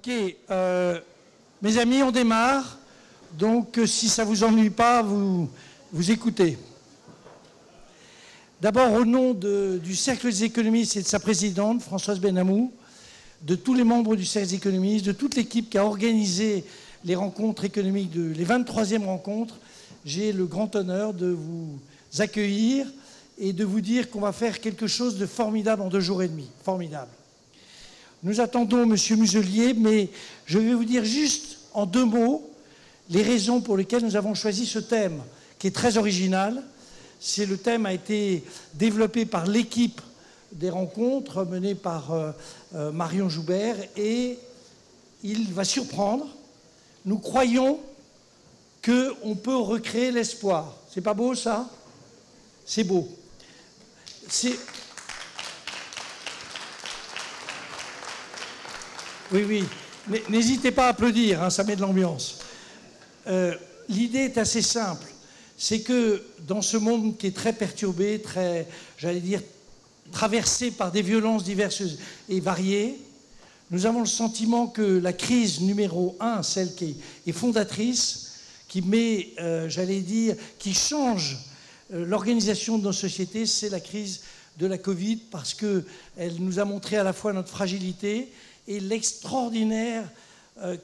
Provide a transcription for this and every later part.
Ok, mes amis, on démarre. Donc, si ça ne vous ennuie pas, vous écoutez. D'abord, au nom du Cercle des économistes et de sa présidente, Françoise Benamou, de tous les membres du Cercle des économistes, de toute l'équipe qui a organisé les rencontres économiques, les 23e rencontres, j'ai le grand honneur de vous accueillir et de vous dire qu'on va faire quelque chose de formidable en 2 jours et demi. Formidable. Nous attendons M. Muselier, mais je vais vous dire juste en 2 mots les raisons pour lesquelles nous avons choisi ce thème, qui est très original. Le thème a été développé par l'équipe des rencontres menée par Marion Joubert et il va surprendre. Nous croyons qu'on peut recréer l'espoir. C'est pas beau, ça? C'est beau. Oui. N'hésitez pas à applaudir, hein, ça met de l'ambiance. L'idée est assez simple. C'est que dans ce monde qui est très perturbé, très, j'allais dire, traversé par des violences diverses et variées, nous avons le sentiment que la crise numéro 1, celle qui est fondatrice, qui met, j'allais dire, qui change l'organisation de nos sociétés, c'est la crise de la Covid, parce qu'elle nous a montré à la fois notre fragilité et l'extraordinaire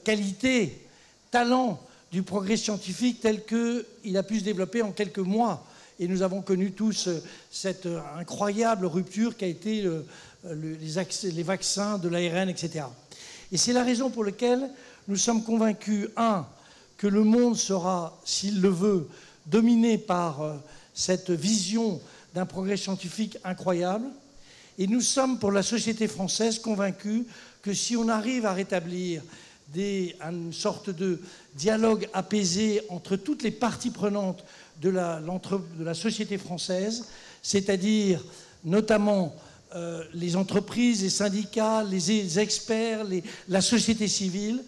qualité, talent du progrès scientifique tel qu'il a pu se développer en quelques mois. Et nous avons connu tous cette incroyable rupture qu'a été les vaccins, de l'ARN, etc. Et c'est la raison pour laquelle nous sommes convaincus, que le monde sera, s'il le veut, dominé par cette vision d'un progrès scientifique incroyable. Et nous sommes, pour la société française, convaincus que si on arrive à rétablir une sorte de dialogue apaisé entre toutes les parties prenantes de la société française, c'est-à-dire notamment les entreprises, les syndicats, les experts, la société civile,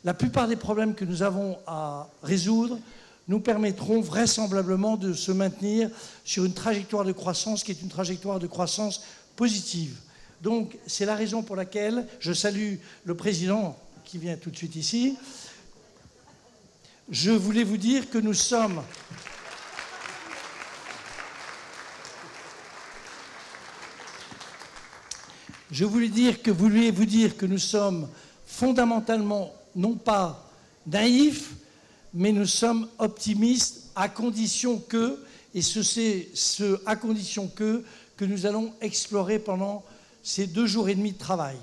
la plupart des problèmes que nous avons à résoudre nous permettront vraisemblablement de se maintenir sur une trajectoire de croissance qui est une trajectoire de croissance positive. Donc, c'est la raison pour laquelle je salue le président qui vient tout de suite ici. Je voulais vous dire que nous sommes... Je voulais vous dire que nous sommes fondamentalement, non pas naïfs, mais nous sommes optimistes à condition que, et c'est ce à condition que nous allons explorer pendant ces 2 jours et demi de travail.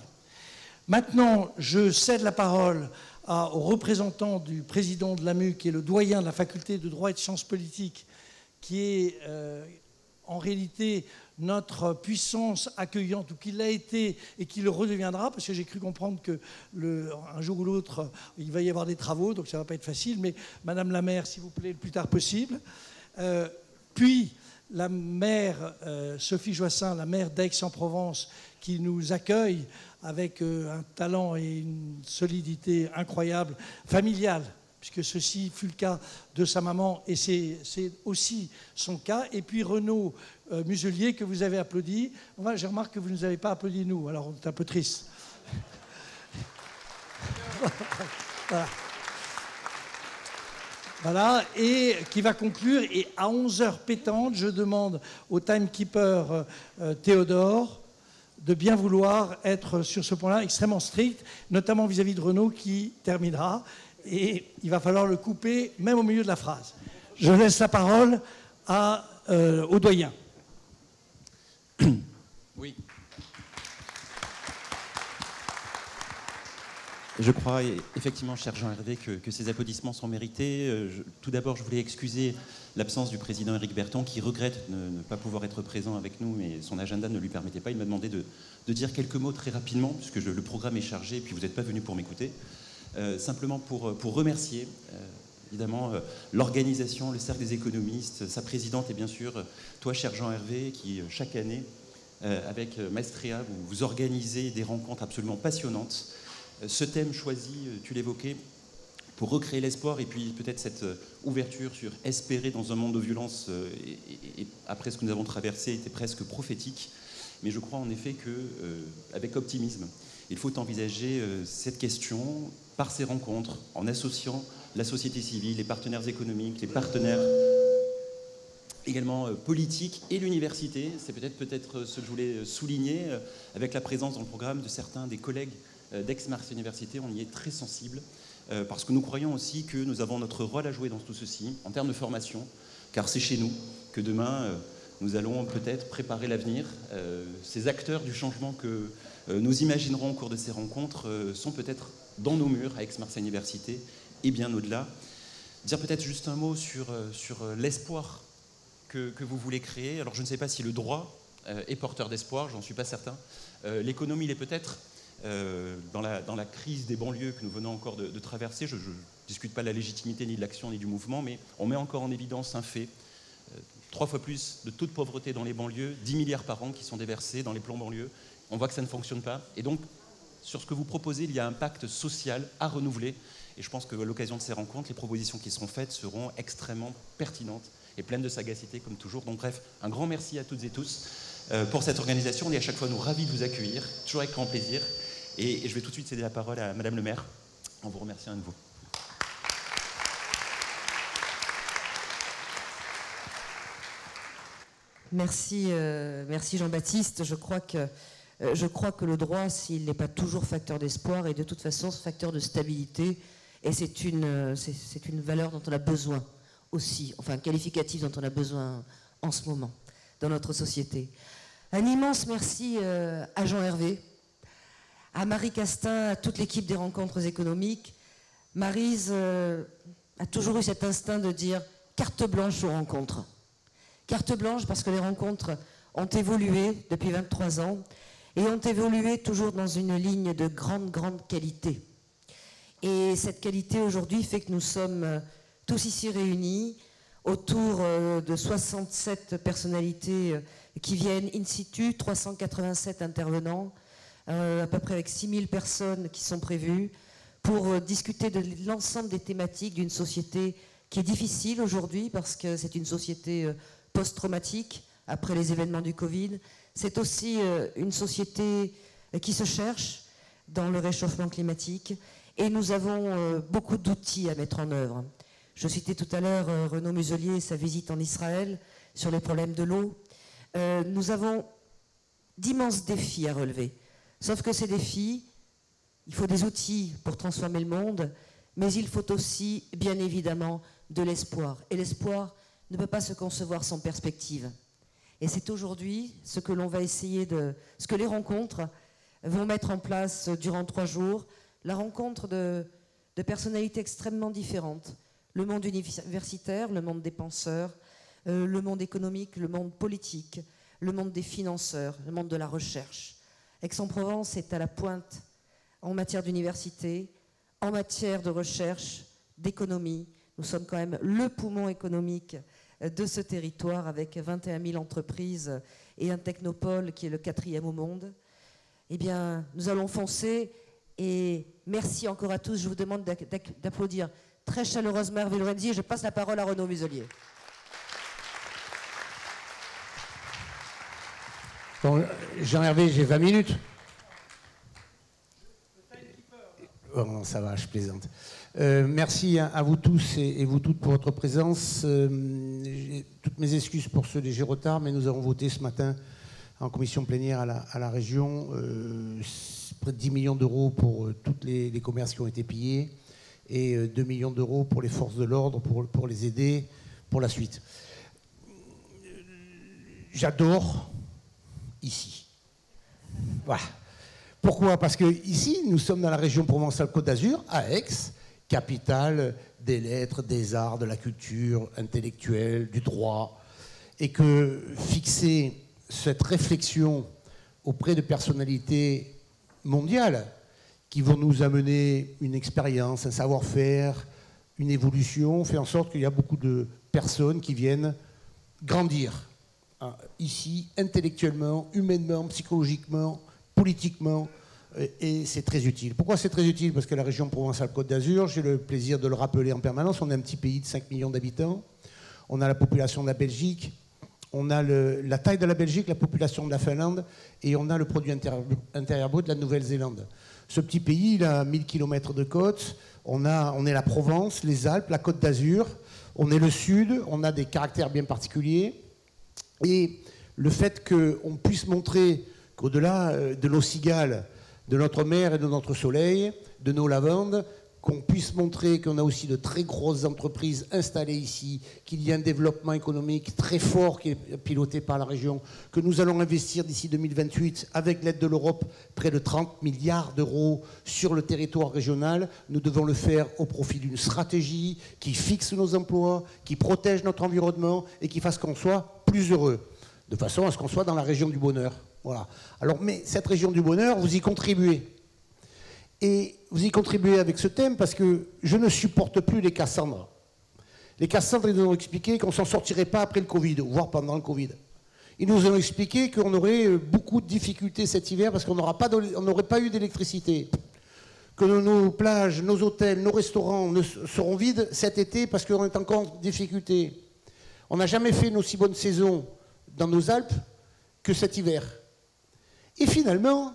Maintenant, je cède la parole au représentant du président de l'AMU, qui est le doyen de la faculté de droit et de sciences politiques, qui est en réalité notre puissance accueillante, ou qui l'a été et qui le redeviendra, parce que j'ai cru comprendre qu'un jour ou l'autre, il va y avoir des travaux, donc ça ne va pas être facile, mais Madame la maire, s'il vous plaît, le plus tard possible. Puis la maire Sophie Joissin, la maire d'Aix-en-Provence, qui nous accueille avec un talent et une solidité incroyable, familiale, puisque ceci fut le cas de sa maman, et c'est aussi son cas. Et puis Renaud Muselier, que vous avez applaudi. Enfin, je remarque que vous ne nous avez pas applaudi, nous, alors on est un peu triste. Voilà, et qui va conclure. Et à 11h pétantes, je demande au timekeeper Théodore de bien vouloir être sur ce point-là extrêmement strict, notamment vis-à-vis de Renaud qui terminera. Et il va falloir le couper, même au milieu de la phrase. Je laisse la parole au doyen. Oui. Je crois effectivement, cher Jean-Hervé, que ces applaudissements sont mérités. Tout d'abord, je voulais excuser l'absence du président Éric Berton, qui regrette ne pas pouvoir être présent avec nous, mais son agenda ne lui permettait pas. Il m'a demandé de dire quelques mots très rapidement, puisque le programme est chargé, et puis vous n'êtes pas venu pour m'écouter. Simplement pour remercier évidemment l'organisation, le Cercle des économistes, sa présidente et bien sûr toi, cher Jean-Hervé, qui chaque année, avec Maestria, vous organisez des rencontres absolument passionnantes. Ce thème choisi, tu l'évoquais, pour recréer l'espoir et puis peut-être cette ouverture sur espérer dans un monde de violence et après ce que nous avons traversé était presque prophétique. Mais je crois en effet qu'avec optimisme Il faut envisager cette question par ces rencontres, en associant la société civile, les partenaires économiques, les partenaires également politiques et l'université. C'est peut-être ce que je voulais souligner, avec la présence dans le programme de certains des collègues d'Aix-Marseille Université. On y est très sensible, parce que nous croyons aussi que nous avons notre rôle à jouer dans tout ceci, en termes de formation, car c'est chez nous que demain, nous allons peut-être préparer l'avenir. Ces acteurs du changement que nous imaginerons au cours de ces rencontres sont peut-être dans nos murs à Aix-Marseille Université et bien au-delà. Dire peut-être juste un mot sur l'espoir que vous voulez créer. Alors je ne sais pas si le droit est porteur d'espoir, j'en suis pas certain. L'économie l'est peut-être. Dans la crise des banlieues que nous venons encore de traverser, je ne discute pas de la légitimité ni de l'action ni du mouvement, mais on met encore en évidence un fait. 3 fois plus de taux de pauvreté dans les banlieues, 10 milliards par an qui sont déversés dans les plans banlieues. On voit que ça ne fonctionne pas. Et donc, sur ce que vous proposez, il y a un pacte social à renouveler. Et je pense qu'à l'occasion de ces rencontres, les propositions qui seront faites seront extrêmement pertinentes et pleines de sagacité, comme toujours. Donc bref, un grand merci à toutes et tous pour cette organisation. On est à chaque fois nous ravis de vous accueillir, toujours avec grand plaisir. Et je vais tout de suite céder la parole à Madame le maire, en vous remerciant à nouveau. Merci, merci Jean-Baptiste. Je crois que le droit, s'il n'est pas toujours facteur d'espoir, est de toute façon facteur de stabilité. Et c'est une valeur dont on a besoin aussi, enfin un qualificatif dont on a besoin en ce moment dans notre société. Un immense merci à Jean Hervé, à Marie Castin, à toute l'équipe des rencontres économiques. Maryse a toujours eu cet instinct de dire carte blanche aux rencontres. Carte blanche parce que les rencontres ont évolué depuis 23 ans et ont évolué toujours dans une ligne de grande qualité. Et cette qualité aujourd'hui fait que nous sommes tous ici réunis autour de 67 personnalités qui viennent in situ, 387 intervenants, à peu près avec 6000 personnes qui sont prévues pour discuter de l'ensemble des thématiques d'une société qui est difficile aujourd'hui parce que c'est une société post-traumatique après les événements du Covid. C'est aussi une société qui se cherche dans le réchauffement climatique et nous avons beaucoup d'outils à mettre en œuvre. Je citais tout à l'heure Renaud Muselier et sa visite en Israël sur les problèmes de l'eau. Nous avons d'immenses défis à relever. Sauf que ces défis, il faut des outils pour transformer le monde, mais il faut aussi, bien évidemment, de l'espoir. Et l'espoir ne peut pas se concevoir sans perspective. Et c'est aujourd'hui ce que l'on va essayer ce que les rencontres vont mettre en place durant 3 jours. La rencontre de personnalités extrêmement différentes. Le monde universitaire, le monde des penseurs, le monde économique, le monde politique, le monde des financeurs, le monde de la recherche. Aix-en-Provence est à la pointe en matière d'université, en matière de recherche, d'économie. Nous sommes quand même le poumon économique de ce territoire avec 21 000 entreprises et un technopole qui est le 4e au monde. Eh bien, nous allons foncer et merci encore à tous. Je vous demande d'applaudir très chaleureusement Hervé Lorenzi et je passe la parole à Renaud Muselier. Bon, Jean-Hervé, j'ai 20 minutes. Oh, ça va, je plaisante. Merci à vous tous et vous toutes pour votre présence. Toutes mes excuses pour ce léger retard, mais nous avons voté ce matin en commission plénière à la région près de 10 millions d'euros pour tous les commerces qui ont été pillés et 2 millions d'euros pour les forces de l'ordre pour les aider pour la suite. J'adore ici. Voilà. Pourquoi? Parce que ici, nous sommes dans la région Provence-Alpes-Côte d'Azur, à Aix, capitale des lettres, des arts, de la culture intellectuelle, du droit, et que fixer cette réflexion auprès de personnalités mondiales qui vont nous amener une expérience, un savoir-faire, une évolution, fait en sorte qu'il y a beaucoup de personnes qui viennent grandir ici, intellectuellement, humainement, psychologiquement, politiquement, et c'est très utile. Pourquoi c'est très utile? Parce que la région Provence-Alpes-Côte d'Azur, j'ai le plaisir de le rappeler en permanence, on est un petit pays de 5 millions d'habitants, on a la population de la Belgique, on a la taille de la Belgique, la population de la Finlande, et on a le produit intérieur brut de la Nouvelle-Zélande. Ce petit pays, il a 1000 km de côte, on est la Provence, les Alpes, la Côte d'Azur, on est le Sud, on a des caractères bien particuliers, et le fait qu'on puisse montrer qu'au-delà de nos cigales, de notre mer et de notre soleil, de nos lavandes, qu'on puisse montrer qu'on a aussi de très grosses entreprises installées ici, qu'il y a un développement économique très fort qui est piloté par la région, que nous allons investir d'ici 2028, avec l'aide de l'Europe, près de 30 milliards d'euros sur le territoire régional. Nous devons le faire au profit d'une stratégie qui fixe nos emplois, qui protège notre environnement et qui fasse qu'on soit plus heureux, de façon à ce qu'on soit dans la région du bonheur. Voilà. Alors, mais cette région du bonheur, vous y contribuez. Et vous y contribuez avec ce thème parce que je ne supporte plus les Cassandres. Les Cassandres, ils nous ont expliqué qu'on ne s'en sortirait pas après le Covid, voire pendant le Covid. Ils nous ont expliqué qu'on aurait beaucoup de difficultés cet hiver parce qu'on n'aurait pas eu d'électricité. Que nos plages, nos hôtels, nos restaurants seront vides cet été parce qu'on est encore en difficulté. On n'a jamais fait une aussi bonne saison dans nos Alpes que cet hiver. Et finalement,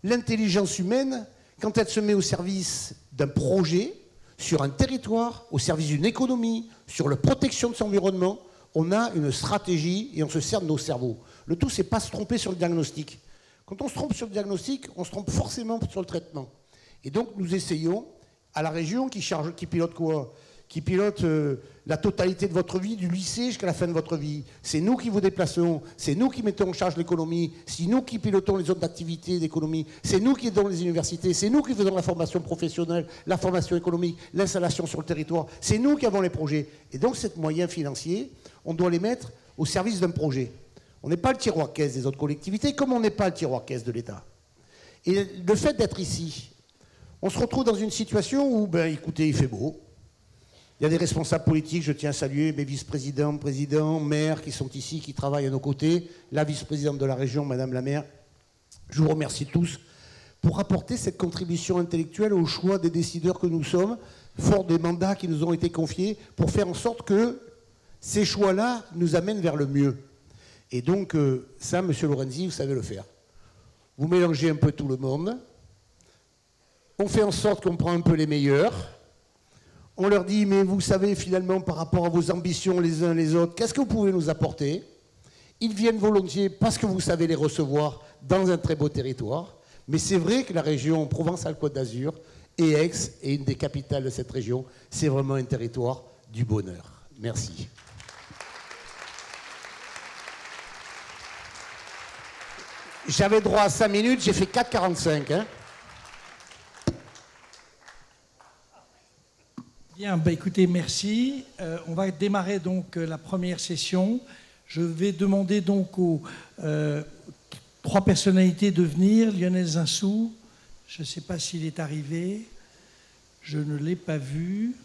l'intelligence humaine, quand elle se met au service d'un projet, sur un territoire, au service d'une économie, sur la protection de son environnement, on a une stratégie et on se sert de nos cerveaux. Le tout, c'est pas se tromper sur le diagnostic. Quand on se trompe sur le diagnostic, on se trompe forcément sur le traitement. Et donc, nous essayons, à la région, qui pilote quoi ? Qui pilote la totalité de votre vie, du lycée jusqu'à la fin de votre vie. C'est nous qui vous déplaçons, c'est nous qui mettons en charge l'économie, c'est nous qui pilotons les zones d'activité d'économie, c'est nous qui aidons les universités, c'est nous qui faisons la formation professionnelle, la formation économique, l'installation sur le territoire, c'est nous qui avons les projets. Et donc, ces moyens financiers, on doit les mettre au service d'un projet. On n'est pas le tiroir-caisse des autres collectivités, comme on n'est pas le tiroir-caisse de l'État. Et le fait d'être ici, on se retrouve dans une situation où, écoutez, il fait beau. Il y a des responsables politiques, je tiens à saluer mes vice-présidents, présidents, maires qui sont ici, qui travaillent à nos côtés, la vice-présidente de la région, Madame la maire. Je vous remercie tous pour apporter cette contribution intellectuelle au choix des décideurs que nous sommes, fort des mandats qui nous ont été confiés, pour faire en sorte que ces choix-là nous amènent vers le mieux. Et donc, ça, Monsieur Lorenzi, vous savez le faire. Vous mélangez un peu tout le monde, on fait en sorte qu'on prend un peu les meilleurs. On leur dit, mais vous savez, finalement, par rapport à vos ambitions les uns les autres, qu'est-ce que vous pouvez nous apporter? Ils viennent volontiers parce que vous savez les recevoir dans un très beau territoire. Mais c'est vrai que la région Provence-Alpes-Côte d'Azur et Aix est une des capitales de cette région. C'est vraiment un territoire du bonheur. Merci. J'avais droit à 5 minutes, j'ai fait 4,45. Hein. Bien, écoutez, merci. On va démarrer donc la première session. Je vais demander donc aux 3 personnalités de venir. Lionel Zinsou, je ne sais pas s'il est arrivé. Je ne l'ai pas vu.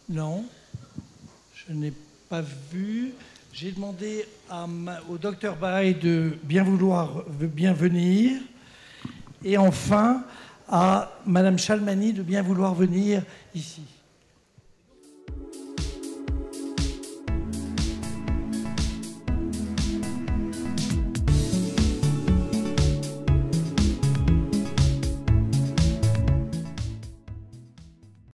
Non, je n'ai pas vu. J'ai demandé au docteur Baye de bien venir. Et enfin, à Madame Chalmani de bien vouloir venir ici.